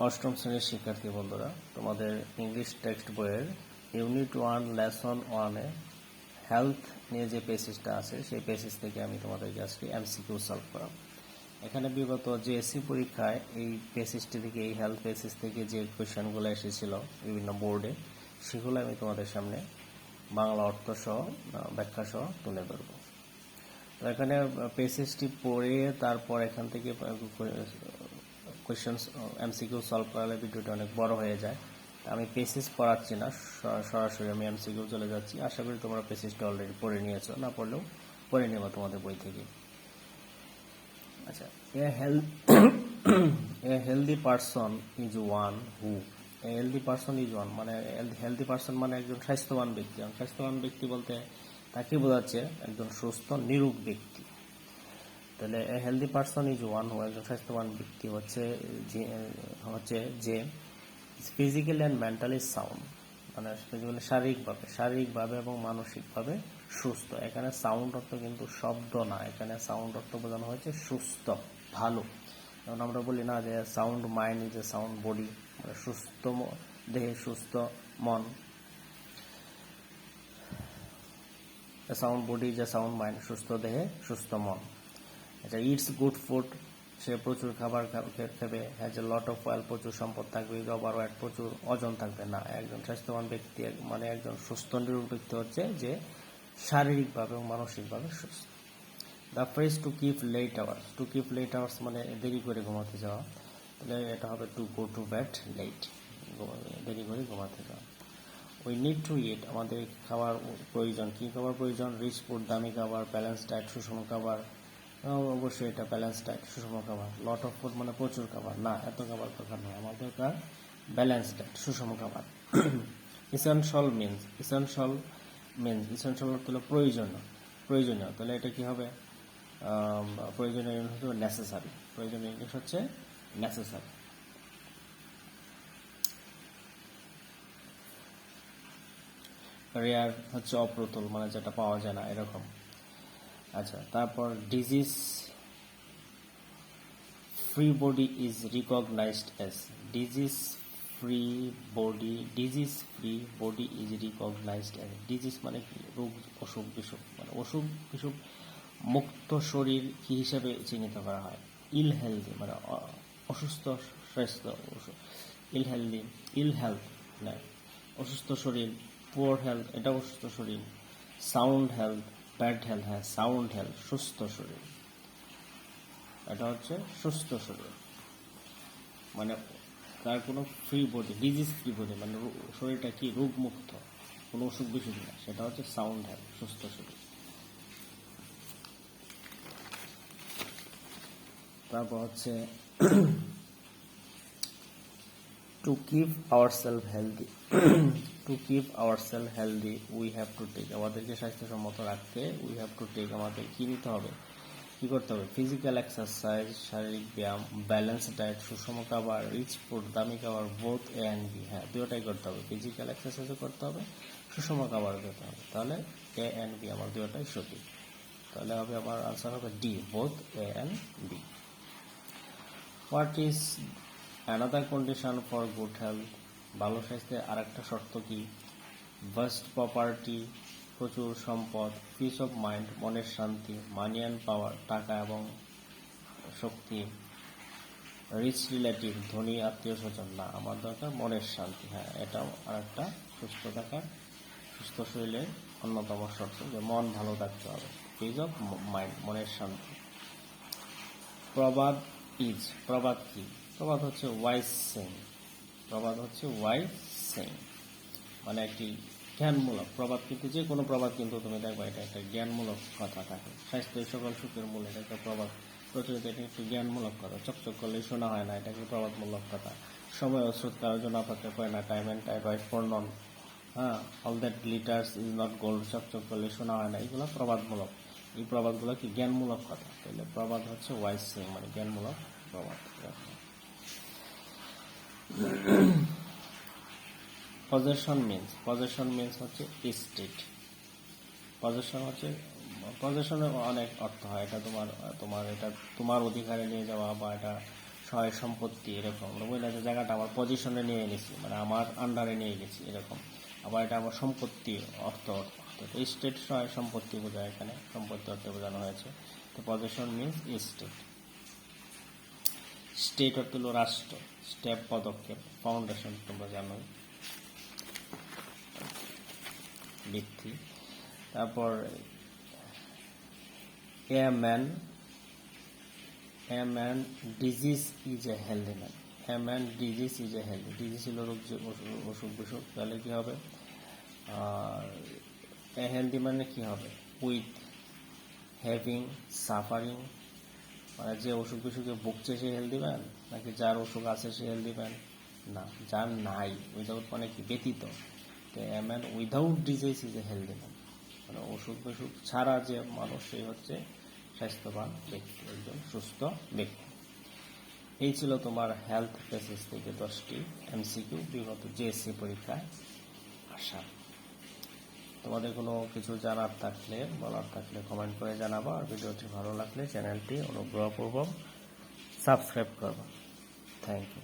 অষ্টম শ্রেণীর শিক্ষার্থী বন্ধুরা, তোমাদের ইংলিশ টেক্সট বইয়ের ইউনিট 1 লেসন 1-এ হেলথ নিয়ে যে পেসেজটা আছে সেই পেসেজ থেকে আমি তোমাদেরকে আজকে এমসিকিউ সলভ করাবো। এখানে বিগত জেএসসি পরীক্ষায় এই পেসেজটি থেকে, এই হেলথ পেসেজ থেকে যে কোয়েশ্চেনগুলো এসেছিল বিভিন্ন বোর্ডে, সেগুলো আমি তোমাদের সামনে বাংলা অর্থ সহ ব্যাখ্যা সহ তুলে ধরবো। তো এখানে পেসেজটি পড়ে তারপর এখান থেকে কোয়েশ্চেন্স এমসিকিউ সলভ করালে ভিডিওটা অনেক বড় হয়ে যায়। আমি পেসেজ পড়াচ্ছি না, সরাসরি আমি এমসিকিউ চলে যাচ্ছি। আশা করি তোমরা পেসেজটা অলরেডি পড়ে নিয়েছো, না পড়লেও পড়ে নেবা তোমাদের বই থেকে। আচ্ছা, এ healthy person is one who, A healthy person is one মানে হেলদি পারসন মানে একজন স্বাস্থ্যবান ব্যক্তি। স্বাস্থ্যবান ব্যক্তি বলতে তাকে বোঝাচ্ছে একজন সুস্থ নিরোগ ব্যক্তি। তাহলে এ healthy person is one who, একজন স্বাস্থ্যবান ব্যক্তি হচ্ছে যে ফিজিক্যালি অ্যান্ড মেন্টালি সাউন্ড, মানে শারীরিকভাবে এবং মানসিকভাবে সুস্থ। এখানে সাউন্ড অর্থ কিন্তু শব্দ না, এখানে সাউন্ড অর্থ বোঝানো হয়েছে সুস্থ, ভালো। যেমন আমরা বলি না যে sound mind is a sound body, মানে সুস্থ দেহে সুস্থ মন, sound body is a sound mind, সুস্থ দেহে সুস্থ মন। আচ্ছা, ইটস গুড ফুড, সে প্রচুর খাবার খাবে। Has a lot of well, প্রচুর সম্পদ থাকবে। ওভার ওয়েট, প্রচুর ওজন থাকবে না। একজন স্বাস্থ্যবান ব্যক্তি মানে একজন সুস্থ নিরোগ ব্যক্তি হচ্ছে যে শারীরিকভাবে এবং মানসিকভাবে সুস্থ। The phrase to keep late hours, to keep late hours মানে দেরি করে ঘুমাতে যাওয়া, তাহলে এটা হবে to go to bed late, দেরি করে ঘুমাতে যাওয়া। উই নিড টু ইট, আমাদের খাবার প্রয়োজন। কী খাবার প্রয়োজন? রিচ ফুড, দামি খাবার। ব্যালেন্স ডায়েট, সুষম খাবার। অবশ্যই এটা ব্যালেন্স ডায়েট, সুষম খাবার। লট অফ ফুড মানে প্রচুর খাবার, না এত খাবার দরকার নয়, আমার দরকার ব্যালেন্স ডায়েট, সুষম খাবার। ইসেনশিয়াল অর্থ হলো প্রয়োজনীয়, তাহলে এটা কি হবে? প্রয়োজনীয় হচ্ছে নেসেসারি, প্রয়োজনীয় ইংলিশ হচ্ছে নেসেসারি। রেয়ার হচ্ছে অপ্রতুল, মানে যেটা পাওয়া যায় না এরকম। আচ্ছা, তারপর disease free body is recognised as, disease free body is recognised as. Disease মানে কি? রোগ, অসুখ বিসুখ, মানে অসুখ বিসুখ মুক্ত শরীর কি হিসেবে চিহ্নিত করা হয়? ইল হেলদি মানে অসুস্থ স্বাস্থ্য, ইল হেলথ মানে অসুস্থ শরীর। পুয়ার হেলথ এটা অসুস্থ শরীর। সাউন্ড হেলথ, ব্যাড হেলথ, হ্যাঁ সাউন্ড হেলথ সুস্থ শরীর, এটা হচ্ছে সুস্থ শরীর। মানে তার কোনো free body, disease free body মানে শরীরটা কি রোগমুক্ত, কোনো অসুখ বিসুখ না, সেটা হচ্ছে সাউন্ড হেলথ, সুস্থ শরীর। তারপর হচ্ছে to keep ourselves healthy, we have to take, আমাদেরকে স্বাস্থ্যসম্মত রাখতে উই হ্যাভ টু টেক, আমাদের কি নিতে হবে, কি করতে হবে? ফিজিক্যাল এক্সারসাইজ, শারীরিক ব্যায়াম। ব্যালেন্স ডায়েট, সুষম খাবার। রিচ ফুড, দামি খাবার। বোথ এ অ্যান্ড বি, হ্যাঁ দুটোটাই করতে হবে, ফিজিক্যাল এক্সারসাইজও করতে হবে, সুষম খাবারও খেতে হবে। তাহলে এ অ্যান্ড বি আমার দুটোটাই সঠিক, তাহলে হবে আমার আনসার হবে D, both A and B. What is another condition for good health, ভালো স্বাস্থ্যের আর একটা শর্ত কি? ভাস্ট প্রপার্টি, প্রচুর সম্পদ। পিস অফ মাইন্ড, মনের শান্তি। মানি অ্যান্ড পাওয়ার, টাকা এবং শক্তি। রিচ রিলেটিভ, ধনী আত্মীয় স্বজন, না আমার দরকার মনের শান্তি, হ্যাঁ এটাও আর একটা সুস্থ থাকার, সুস্থ শরীরের অন্যতম শর্ত, যে মন ভালো থাকতে হবে। পিস অফ মাইন্ড, মনের শান্তি। প্রবাদ ইজ, প্রবাদ কি? প্রবাদ হচ্ছে ওয়াইজ সেইং, মানে একটি জ্ঞানমূলক প্রবাদ। কিন্তু যে কোনো প্রবাদ কিন্তু তুমি দেখবে এটা একটা জ্ঞানমূলক কথা থাকে। স্বাস্থ্যের সকল সুখের মূল, এটা একটা প্রবাদ প্রচলিত, এটা একটি জ্ঞানমূলক কথা। চকচক করলেই শোনা হয় না, এটাকে প্রবাদমূলক কথা। সময় ও স্রোত কারোর জন্য অপেক্ষা করে না, time and tide wait for none. হ্যাঁ, all that glitters is not gold, চকচক করলে শোনা হয় না, এগুলো প্রবাদমূলক। এই প্রবাদগুলো কি জ্ঞানমূলক কথা, তাহলে প্রবাদ হচ্ছে ওয়াইজ সেইং মানে জ্ঞানমূলক প্রবাদ। পজেশন মিন্স হচ্ছে স্টেট। পজেশনের অনেক অর্থ হয়, এটা তোমার এটা তোমার অধিকারে নিয়ে যাওয়া, বা এটা সহায় সম্পত্তি এরকম, বুঝলে যে জায়গাটা আমার পজিশনে নিয়ে নিয়েছি, মানে আমার আন্ডারে নিয়ে গেছি এরকম। আবার এটা আমার সম্পত্তি অর্থ, স্টেট সহায় সম্পত্তি বোঝায়, এখানে সম্পত্তি অর্থে বোঝানো হয়েছে। তো পজিশন মিনস স্টেট। স্টেট অর্থ হলো রাষ্ট্র, স্টেপ পদক্ষেপ, ফাউন্ডেশন তোমরা জানোই, ভিত্তি। তারপর a man disease is a healthy man. A man disease is a healthy, disease হলো রোগ, যে অসুখ বিসুখ, তাহলে কি হবে? আর এ হেলদি মানে কি হবে? উইথ হ্যাভিং সাফারিং, মানে যে অসুখ বিসুখে ভুগছে সে হেলদি ম্যান, নাকি যার অসুখ আছে সে হেলদি ম্যান? না, যার নাই, উইদাউট মানে কি? ব্যতীত। তো a man without disease is a healthy man, মানে অসুখ বিসুখ ছাড়া যে মানুষ, সেই হচ্ছে স্বাস্থ্যবান ব্যক্তি, একজন সুস্থ ব্যক্তি। এই ছিল তোমার হেলথ প্যাসেজ থেকে 10টি এমসিকিউ বিগত জেএসসি পরীক্ষায় আসা। তোমাদের কোনো কিছু জানার থাকলে, বলার থাকলে কমেন্ট করে জানাবো। আর ভিডিওটি ভালো লাগলে চ্যানেলটি অনুগ্রহপূর্বক সাবস্ক্রাইব করবো। Thank you.